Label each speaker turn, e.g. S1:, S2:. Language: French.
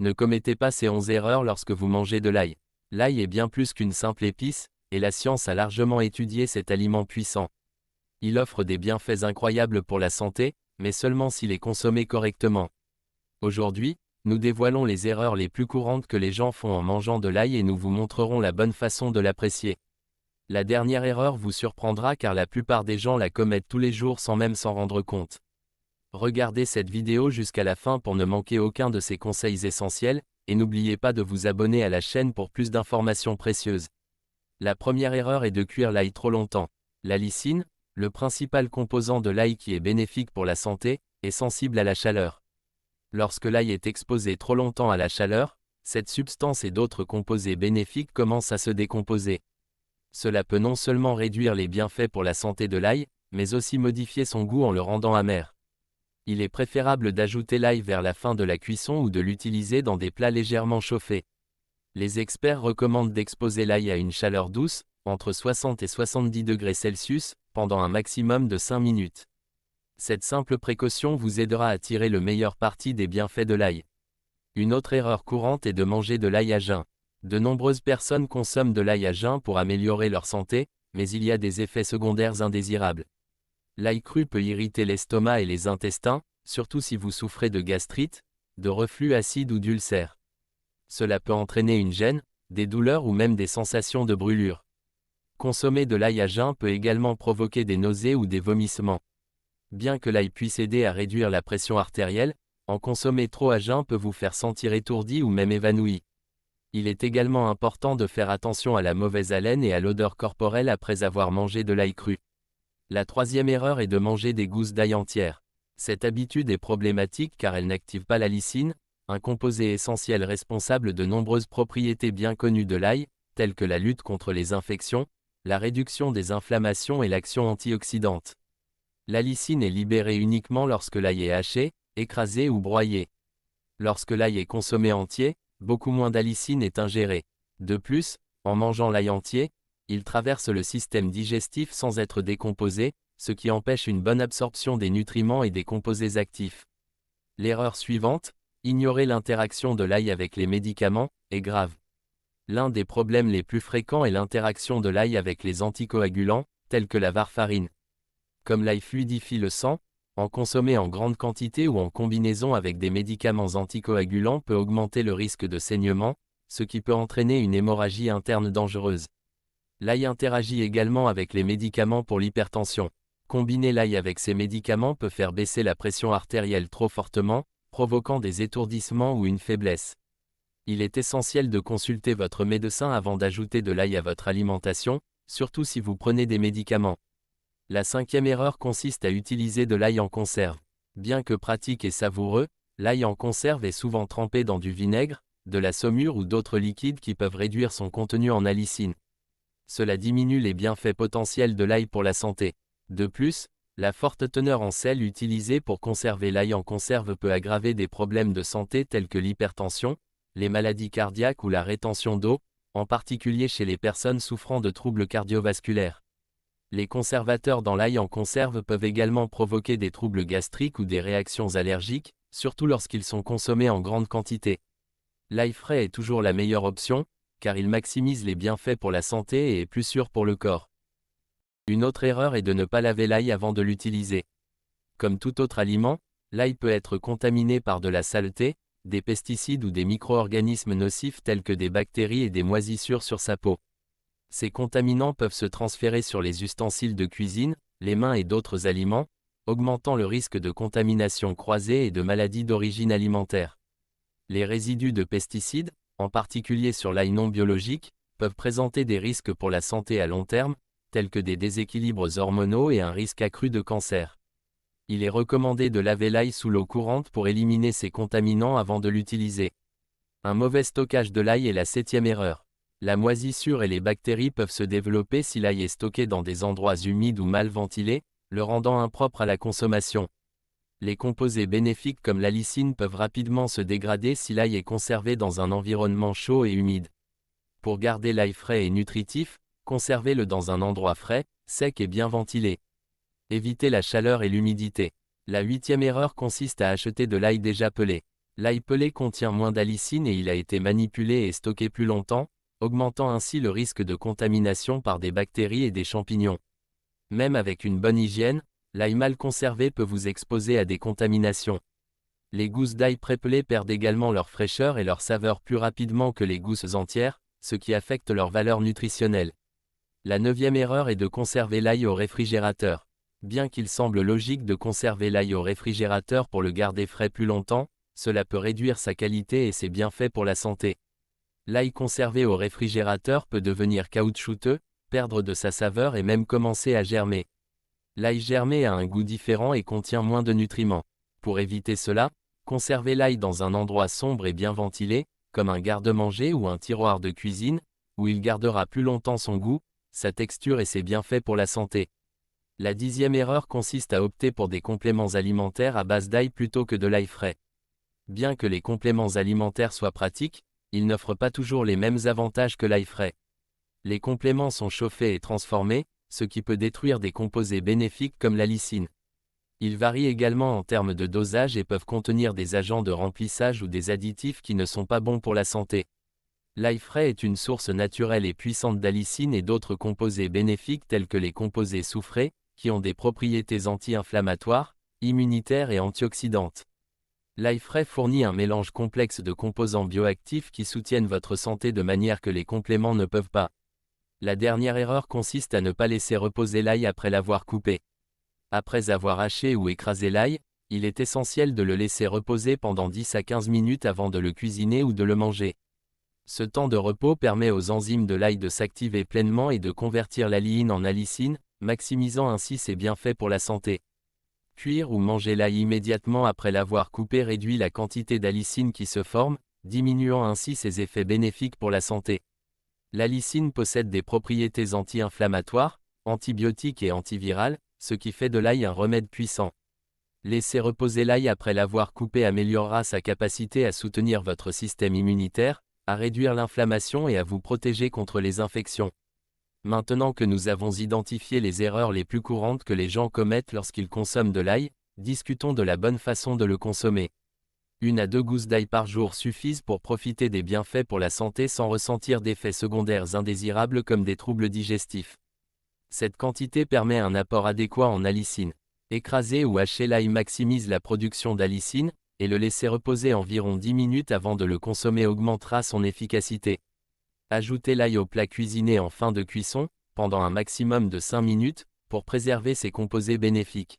S1: Ne commettez pas ces 11 erreurs lorsque vous mangez de l'ail. L'ail est bien plus qu'une simple épice, et la science a largement étudié cet aliment puissant. Il offre des bienfaits incroyables pour la santé, mais seulement s'il est consommé correctement. Aujourd'hui, nous dévoilons les erreurs les plus courantes que les gens font en mangeant de l'ail et nous vous montrerons la bonne façon de l'apprécier. La dernière erreur vous surprendra car la plupart des gens la commettent tous les jours sans même s'en rendre compte. Regardez cette vidéo jusqu'à la fin pour ne manquer aucun de ces conseils essentiels, et n'oubliez pas de vous abonner à la chaîne pour plus d'informations précieuses. La première erreur est de cuire l'ail trop longtemps. La lysine, le principal composant de l'ail qui est bénéfique pour la santé, est sensible à la chaleur. Lorsque l'ail est exposé trop longtemps à la chaleur, cette substance et d'autres composés bénéfiques commencent à se décomposer. Cela peut non seulement réduire les bienfaits pour la santé de l'ail, mais aussi modifier son goût en le rendant amer. Il est préférable d'ajouter l'ail vers la fin de la cuisson ou de l'utiliser dans des plats légèrement chauffés. Les experts recommandent d'exposer l'ail à une chaleur douce, entre 60 et 70 degrés Celsius, pendant un maximum de 5 minutes. Cette simple précaution vous aidera à tirer le meilleur parti des bienfaits de l'ail. Une autre erreur courante est de manger de l'ail à jeun. De nombreuses personnes consomment de l'ail à jeun pour améliorer leur santé, mais il y a des effets secondaires indésirables. L'ail cru peut irriter l'estomac et les intestins, surtout si vous souffrez de gastrite, de reflux acide ou d'ulcères. Cela peut entraîner une gêne, des douleurs ou même des sensations de brûlure. Consommer de l'ail à jeun peut également provoquer des nausées ou des vomissements. Bien que l'ail puisse aider à réduire la pression artérielle, en consommer trop à jeun peut vous faire sentir étourdi ou même évanoui. Il est également important de faire attention à la mauvaise haleine et à l'odeur corporelle après avoir mangé de l'ail cru. La troisième erreur est de manger des gousses d'ail entières. Cette habitude est problématique car elle n'active pas la lysine, un composé essentiel responsable de nombreuses propriétés bien connues de l'ail, telles que la lutte contre les infections, la réduction des inflammations et l'action antioxydante. La lysine est libérée uniquement lorsque l'ail est haché, écrasé ou broyé. Lorsque l'ail est consommé entier, beaucoup moins d'alicine est ingérée. De plus, en mangeant l'ail entier, il traverse le système digestif sans être décomposé, ce qui empêche une bonne absorption des nutriments et des composés actifs. L'erreur suivante, ignorer l'interaction de l'ail avec les médicaments, est grave. L'un des problèmes les plus fréquents est l'interaction de l'ail avec les anticoagulants, tels que la warfarine. Comme l'ail fluidifie le sang, en consommer en grande quantité ou en combinaison avec des médicaments anticoagulants peut augmenter le risque de saignement, ce qui peut entraîner une hémorragie interne dangereuse. L'ail interagit également avec les médicaments pour l'hypertension. Combiner l'ail avec ces médicaments peut faire baisser la pression artérielle trop fortement, provoquant des étourdissements ou une faiblesse. Il est essentiel de consulter votre médecin avant d'ajouter de l'ail à votre alimentation, surtout si vous prenez des médicaments. La cinquième erreur consiste à utiliser de l'ail en conserve. Bien que pratique et savoureux, l'ail en conserve est souvent trempé dans du vinaigre, de la saumure ou d'autres liquides qui peuvent réduire son contenu en alicine. Cela diminue les bienfaits potentiels de l'ail pour la santé. De plus, la forte teneur en sel utilisée pour conserver l'ail en conserve peut aggraver des problèmes de santé tels que l'hypertension, les maladies cardiaques ou la rétention d'eau, en particulier chez les personnes souffrant de troubles cardiovasculaires. Les conservateurs dans l'ail en conserve peuvent également provoquer des troubles gastriques ou des réactions allergiques, surtout lorsqu'ils sont consommés en grande quantité. L'ail frais est toujours la meilleure option, car il maximise les bienfaits pour la santé et est plus sûr pour le corps. Une autre erreur est de ne pas laver l'ail avant de l'utiliser. Comme tout autre aliment, l'ail peut être contaminé par de la saleté, des pesticides ou des micro-organismes nocifs tels que des bactéries et des moisissures sur sa peau. Ces contaminants peuvent se transférer sur les ustensiles de cuisine, les mains et d'autres aliments, augmentant le risque de contamination croisée et de maladies d'origine alimentaire. Les résidus de pesticides, en particulier sur l'ail non biologique, peuvent présenter des risques pour la santé à long terme, tels que des déséquilibres hormonaux et un risque accru de cancer. Il est recommandé de laver l'ail sous l'eau courante pour éliminer ces contaminants avant de l'utiliser. Un mauvais stockage de l'ail est la septième erreur. La moisissure et les bactéries peuvent se développer si l'ail est stocké dans des endroits humides ou mal ventilés, le rendant impropre à la consommation. Les composés bénéfiques comme l'alicine peuvent rapidement se dégrader si l'ail est conservé dans un environnement chaud et humide. Pour garder l'ail frais et nutritif, conservez-le dans un endroit frais, sec et bien ventilé. Évitez la chaleur et l'humidité. La huitième erreur consiste à acheter de l'ail déjà pelé. L'ail pelé contient moins d'allicine et il a été manipulé et stocké plus longtemps, augmentant ainsi le risque de contamination par des bactéries et des champignons. Même avec une bonne hygiène, l'ail mal conservé peut vous exposer à des contaminations. Les gousses d'ail prépelées perdent également leur fraîcheur et leur saveur plus rapidement que les gousses entières, ce qui affecte leur valeur nutritionnelle. La 9e erreur est de conserver l'ail au réfrigérateur. Bien qu'il semble logique de conserver l'ail au réfrigérateur pour le garder frais plus longtemps, cela peut réduire sa qualité et ses bienfaits pour la santé. L'ail conservé au réfrigérateur peut devenir caoutchouteux, perdre de sa saveur et même commencer à germer. L'ail germé a un goût différent et contient moins de nutriments. Pour éviter cela, conservez l'ail dans un endroit sombre et bien ventilé, comme un garde-manger ou un tiroir de cuisine, où il gardera plus longtemps son goût, sa texture et ses bienfaits pour la santé. La 10e erreur consiste à opter pour des compléments alimentaires à base d'ail plutôt que de l'ail frais. Bien que les compléments alimentaires soient pratiques, ils n'offrent pas toujours les mêmes avantages que l'ail frais. Les compléments sont chauffés et transformés, ce qui peut détruire des composés bénéfiques comme la lysine. Ils varient également en termes de dosage et peuvent contenir des agents de remplissage ou des additifs qui ne sont pas bons pour la santé. L'ail frais est une source naturelle et puissante d'allicine et d'autres composés bénéfiques tels que les composés soufrés, qui ont des propriétés anti-inflammatoires, immunitaires et antioxydantes. L'ail frais fournit un mélange complexe de composants bioactifs qui soutiennent votre santé de manière que les compléments ne peuvent pas. La dernière erreur consiste à ne pas laisser reposer l'ail après l'avoir coupé. Après avoir haché ou écrasé l'ail, il est essentiel de le laisser reposer pendant 10 à 15 minutes avant de le cuisiner ou de le manger. Ce temps de repos permet aux enzymes de l'ail de s'activer pleinement et de convertir l'alliine en allicine, maximisant ainsi ses bienfaits pour la santé. Cuire ou manger l'ail immédiatement après l'avoir coupé réduit la quantité d'allicine qui se forme, diminuant ainsi ses effets bénéfiques pour la santé. L'allicine possède des propriétés anti-inflammatoires, antibiotiques et antivirales, ce qui fait de l'ail un remède puissant. Laisser reposer l'ail après l'avoir coupé améliorera sa capacité à soutenir votre système immunitaire, à réduire l'inflammation et à vous protéger contre les infections. Maintenant que nous avons identifié les erreurs les plus courantes que les gens commettent lorsqu'ils consomment de l'ail, discutons de la bonne façon de le consommer. 1 à 2 gousses d'ail par jour suffisent pour profiter des bienfaits pour la santé sans ressentir d'effets secondaires indésirables comme des troubles digestifs. Cette quantité permet un apport adéquat en allicine. Écraser ou hacher l'ail maximise la production d'allicine, et le laisser reposer environ 10 minutes avant de le consommer augmentera son efficacité. Ajoutez l'ail au plat cuisiné en fin de cuisson, pendant un maximum de 5 minutes, pour préserver ses composés bénéfiques.